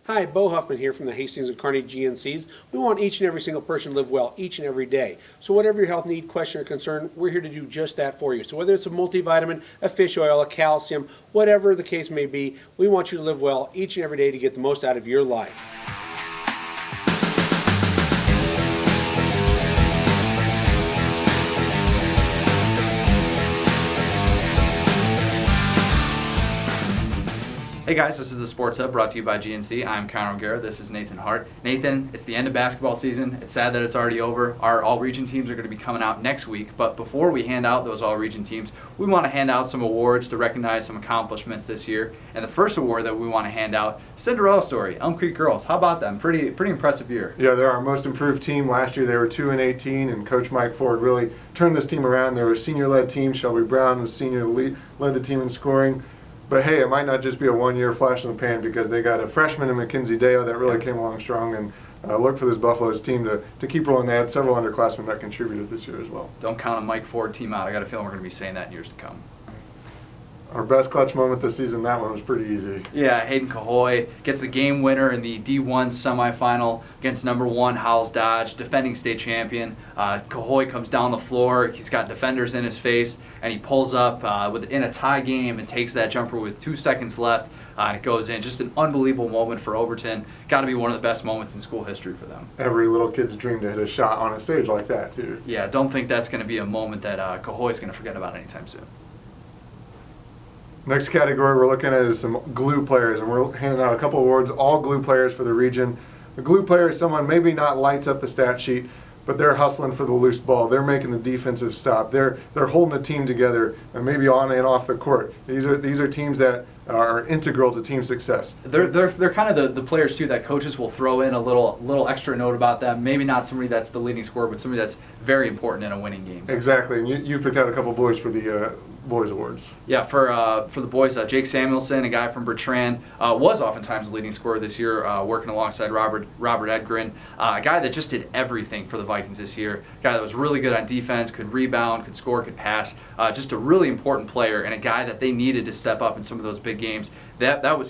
Hi, Bo Huffman here from the Hastings and Kearney GNCs. We want each and every single person to live well each and every day. So whatever your health need, question, or concern, we're here to do just that for you. So whether it's a multivitamin, a fish oil, a calcium, whatever the case may be, we want you to live well each and every day to get the most out of your life. Hey guys, this is the Sports Hub brought to you by GNC. I'm Connor O'Gara. This is Nathan Hart. Nathan, it's the end of basketball season. It's sad that it's already over. Our all-region teams are going to be coming out next week, but before we hand out those all-region teams, we want to hand out some awards to recognize some accomplishments this year. And the first award that we want to hand out, Cinderella Story, Elm Creek Girls. How about them? Pretty impressive year. Yeah, they're our most improved team. Last year they were 2-18, and Coach Mike Ford really turned this team around. They were a senior-led team. Shelby Brown was senior led the team in scoring. But hey, it might not just be a one-year flash in the pan because they got a freshman in Mackenzie Deo that really came along strong, and look for this Buffaloes team to keep rolling. They had several underclassmen that contributed this year as well. Don't count a Mike Ford team out. I got a feeling we're going to be saying that in years to come. Our best clutch moment this season, that one was pretty easy. Yeah, Hayden Cahoy gets the game winner in the D1 semifinal against number 1 Howells Dodge, defending state champion. Cahoy comes down the floor. He's got defenders in his face, and he pulls up in a tie game and takes that jumper with 2 seconds left. And it goes in. Just an unbelievable moment for Overton. Got to be one of the best moments in school history for them. Every little kid's dream to hit a shot on a stage like that, too. Yeah, don't think that's going to be a moment that Cahoy's going to forget about anytime soon. Next category we're looking at is some glue players, and we're handing out a couple awards, all glue players for the region. A glue player is someone maybe not lights up the stat sheet, but they're hustling for the loose ball. They're making the defensive stop. They're holding the team together, and maybe on and off the court. These are teams that are integral to team success. They're kind of the players too that coaches will throw in a little extra note about them. Maybe not somebody that's the leading scorer, but somebody that's very important in a winning game. Exactly, and you've picked out a couple boys for the boys awards. Yeah, for the boys, Jake Samuelson, a guy from Bertrand, was oftentimes the leading scorer this year, working alongside Robert Edgren, a guy that just did everything for the Vikings this year. A guy that was really good on defense, could rebound, could score, could pass. Just a really important player, and a guy that they needed to step up in some of those big games.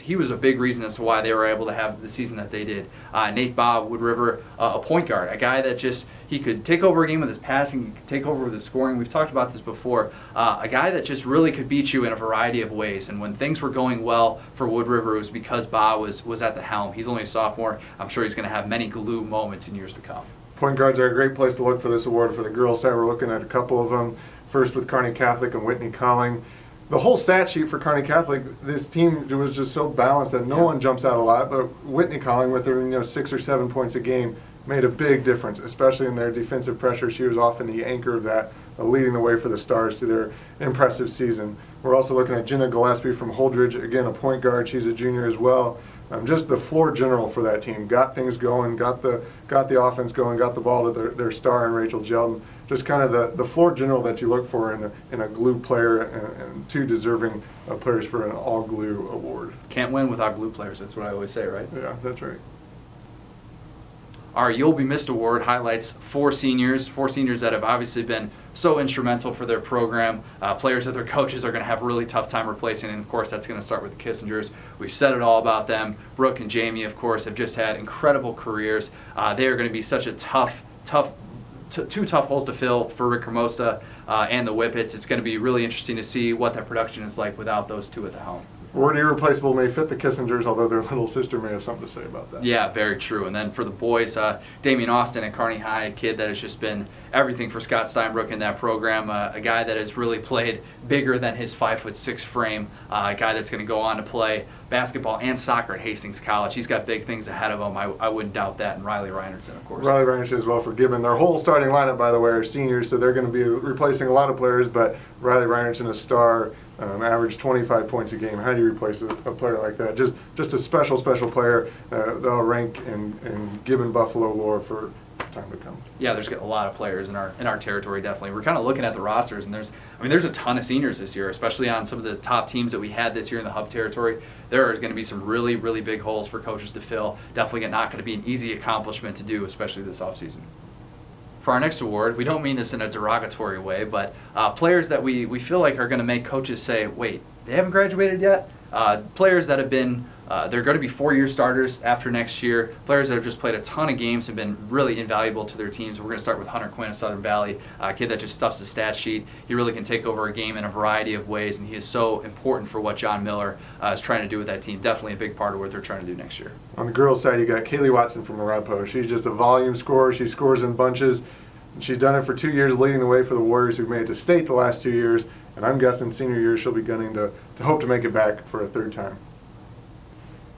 He was a big reason as to why they were able to have the season that they did. Nate Bob, Wood River, a point guard, a guy that he could take over a game with his passing, he could take over with his scoring. We've talked about this before. A guy that just really could beat you in a variety of ways. And when things were going well for Wood River, it was because Bob was at the helm. He's only a sophomore. I'm sure he's going to have many glue moments in years to come. Point guards are a great place to look for this award. For the girls' side, we're looking at a couple of them. First with Kearney Catholic and Whitney Colling. The whole stat sheet for Kearney Catholic, this team was just so balanced that no one jumps out a lot. But Whitney Colling, with her 6 or 7 points a game, made a big difference, especially in their defensive pressure. She was often the anchor of that, leading the way for the Stars to their impressive season. We're also looking at Jenna Gillespie from Holdridge, again a point guard. She's a junior as well. Just the floor general for that team, got things going, got the offense going, got the ball to their star and Rachel Jeldon. Just kind of the floor general that you look for in a glue player, and 2 deserving players for an all glue award. Can't win without glue players. That's what I always say, right? Yeah, that's right. Our You'll Be Missed award highlights 4 seniors that have obviously been so instrumental for their program, players that their coaches are going to have a really tough time replacing, and of course that's going to start with the Kissingers. We've said it all about them. Brooke and Jamie, of course, have just had incredible careers. They are going to be such a two tough holes to fill for Rick Hermosa and the Whippets. It's going to be really interesting to see what that production is like without those 2 at the helm. Word irreplaceable may fit the Kissingers, although their little sister may have something to say about that. Yeah, very true. And then for the boys, Damian Austin at Kearney High, a kid that has just been everything for Scott Steinbrook in that program, a guy that has really played bigger than his 5'6" frame, a guy that's going to go on to play basketball and soccer at Hastings College. He's got big things ahead of him. I wouldn't doubt that. And Riley Reinertson, of course. Riley Reinertson as well for Gibbon. Their whole starting lineup, by the way, are seniors, so they're going to be replacing a lot of players, but Riley Reinertson, a star, averaged 25 points a game. How do you replace a player like that? Just a special player that'll rank in Gibbon Buffalo lore for time to come. Yeah, there's a lot of players in our territory, definitely. We're kind of looking at the rosters, and there's a ton of seniors this year, especially on some of the top teams that we had this year in the Hub territory. There is going to be some really, really big holes for coaches to fill. Definitely not going to be an easy accomplishment to do, especially this offseason. For our next award, we don't mean this in a derogatory way, but players that we feel like are going to make coaches say, wait, they haven't graduated yet? Players that have been, they're going to be 4-year starters after next year. Players that have just played a ton of games and been really invaluable to their teams. We're going to start with Hunter Quinn of Southern Valley, a kid that just stuffs the stat sheet. He really can take over a game in a variety of ways, and he is so important for what John Miller is trying to do with that team. Definitely a big part of what they're trying to do next year. On the girls' side, you got Kaylee Watson from Arapahoe. She's just a volume scorer. She scores in bunches. She's done it for 2 years, leading the way for the Warriors, who've made it to state the last 2 years. And I'm guessing senior year she'll be gunning to hope to make it back for a third time.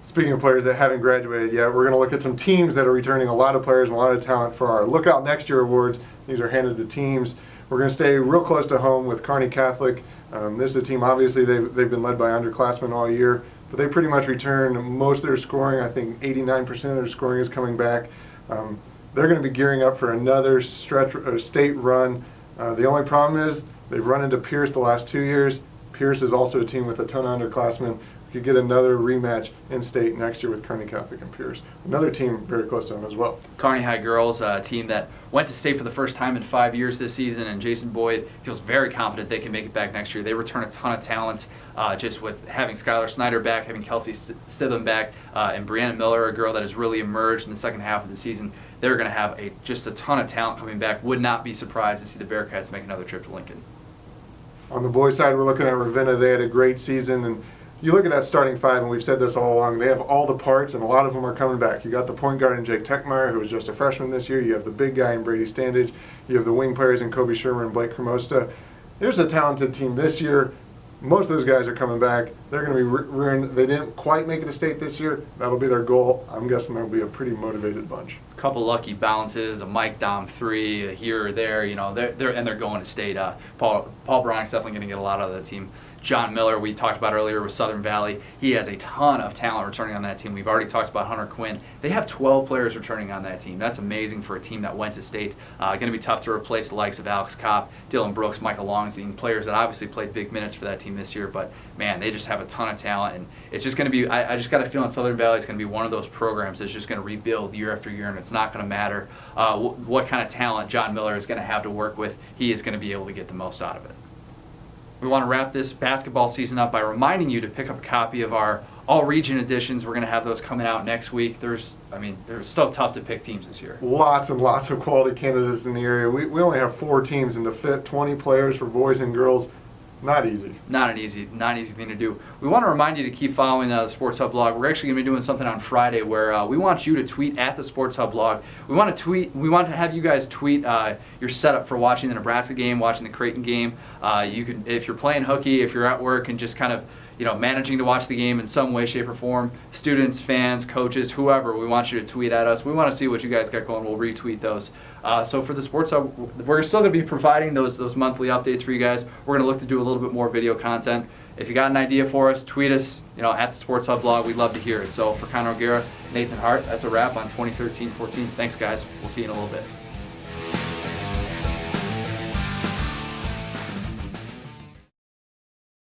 Speaking of players that haven't graduated yet, we're going to look at some teams that are returning a lot of players and a lot of talent for our Lookout Next Year awards. These are handed to teams. We're going to stay real close to home with Kearney Catholic. This is a team, obviously, they've been led by underclassmen all year, but they pretty much return most of their scoring. I think 89% of their scoring is coming back. They're going to be gearing up for another stretch state run. The only problem is they've run into Pierce the last 2 years. Pierce is also a team with a ton of underclassmen. We could get another rematch in state next year with Kearney Catholic and Pierce. Another team very close to them as well. Kearney High girls, a team that went to state for the first time in 5 years this season, and Jason Boyd feels very confident they can make it back next year. They return a ton of talent, just with having Skylar Snyder back, having Kelsey Stitham back, and Brianna Miller, a girl that has really emerged in the second half of the season. They're going to have just a ton of talent coming back. Would not be surprised to see the Bearcats make another trip to Lincoln. On the boys' side, we're looking at Ravenna. They had a great season, and you look at that starting five, and we've said this all along, they have all the parts, and a lot of them are coming back. You got the point guard in Jake Techmeyer, who was just a freshman this year. You have the big guy in Brady Standage. You have the wing players in Kobe Shermer and Blake Cremosta. There's a talented team this year. Most of those guys are coming back. They're going to be ruined. They didn't quite make it to state this year. That'll be their goal. I'm guessing they'll be a pretty motivated bunch. A couple lucky bounces, a Mike Dom 3 here or there, they're going to state. Paul Bryant's definitely going to get a lot out of the team. John Miller, we talked about earlier with Southern Valley. He has a ton of talent returning on that team. We've already talked about Hunter Quinn. They have 12 players returning on that team. That's amazing for a team that went to state. Going to be tough to replace the likes of Alex Kopp, Dylan Brooks, Michael Longstein, players that obviously played big minutes for that team this year. But, man, they just have a ton of talent. And it's just going to be, I just got a feeling Southern Valley is going to be one of those programs that's just going to rebuild year after year, and it's not going to matter what kind of talent John Miller is going to have to work with. He is going to be able to get the most out of it. We want to wrap this basketball season up by reminding you to pick up a copy of our all-region editions. We're going to have those coming out next week. They're so tough to pick teams this year. Lots and lots of quality candidates in the area. We only have 4 teams, and to fit 20 players for boys and girls, not easy. Not an easy thing to do. We want to remind you to keep following the Sports Hub blog. We're actually going to be doing something on Friday where we want you to tweet at the Sports Hub blog. We want to have you guys tweet your setup for watching the Nebraska game, watching the Creighton game. You can, if you're playing hooky, if you're at work and just kind of managing to watch the game in some way, shape, or form. Students, fans, coaches, whoever, we want you to tweet at us. We want to see what you guys got going. We'll retweet those. So for the Sports Hub, we're still going to be providing those monthly updates for you guys. We're going to look to do a little bit more video content. If you got an idea for us, tweet us, at the Sports Hub blog. We'd love to hear it. So for Connor O'Gara, Nathan Hart, that's a wrap on 2013-14. Thanks, guys. We'll see you in a little bit.